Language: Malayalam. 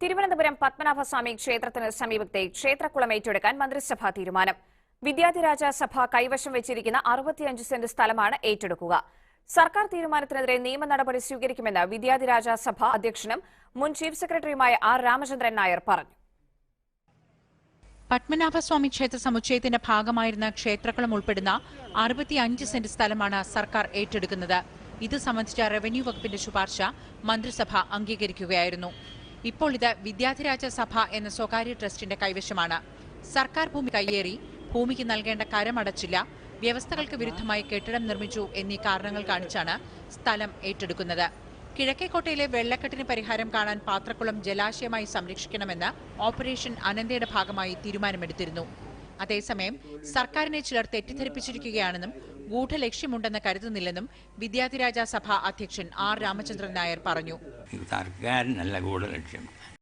തിരുവനന്തപുരം പത്മനാഭസ്വാമി ക്ഷേത്രത്തിന് സമീപത്തെ ക്ഷേത്രക്കുളം ഏറ്റെടുക്കാൻ മന്ത്രിസഭാ തീരുമാനം. വിദ്യാധിരാജ സഭ കൈവശം വെച്ചിരിക്കുന്ന 65 സെന്റ് സ്ഥലമാണ് ഏറ്റെടുക്കുക. സർക്കാർ തീരുമാനത്തിനെതിരെ നിയമ നടപടി സ്വീകരിക്കുമെന്ന് വിദ്യാധിരാജ സഭ അധ്യക്ഷനും മുൻ ചീഫ് സെക്രട്ടറിയുമായ ആർ രാമചന്ദ്രൻ നായർ പറഞ്ഞു. പത്മനാഭസ്വാമി ക്ഷേത്ര സമുച്ചയത്തിന്റെ ഭാഗമായിരുന്ന ക്ഷേത്രക്കുളം ഉൾപ്പെടുന്ന 65 സെന്റ് സ്ഥലമാണ് സർക്കാർ ഏറ്റെടുക്കുന്നത്. ഇത് സംബന്ധിച്ച റവന്യൂ വകുപ്പിന്റെ ശുപാർശ മന്ത്രിസഭ അംഗീകരിക്കുകയായിരുന്നു. ഇപ്പോൾ ഇത് വിദ്യാധിരാജ സഭ എന്ന സ്വകാര്യ ട്രസ്റ്റിന്റെ കൈവശമാണ്. സർക്കാർ ഭൂമി കയ്യേറി, ഭൂമിക്ക് നൽകേണ്ട കരമടച്ചില്ല, വ്യവസ്ഥകൾക്ക് വിരുദ്ധമായി കെട്ടിടം നിർമ്മിച്ചു എന്നീ കാരണങ്ങൾ കാണിച്ചാണ് സ്ഥലം ഏറ്റെടുക്കുന്നത്. കിഴക്കേക്കോട്ടയിലെ വെള്ളക്കെട്ടിന് പരിഹാരം കാണാൻ പാത്രക്കുളം ജലാശയമായി സംരക്ഷിക്കണമെന്ന് ഓപ്പറേഷൻ അനന്തയുടെ ഭാഗമായി തീരുമാനമെടുത്തിരുന്നു. അതേസമയം സർക്കാരിനെ ചിലർ തെറ്റിദ്ധരിപ്പിച്ചിരിക്കുകയാണെന്നും ഗൂഢലക്ഷ്യമുണ്ടെന്ന് കരുതുന്നില്ലെന്നും വിദ്യാധിരാജ സഭ അധ്യക്ഷൻ ആർ രാമചന്ദ്രൻ നായർ പറഞ്ഞു. സർക്കാരിനല്ല ഗൂഢലക്ഷ്യം,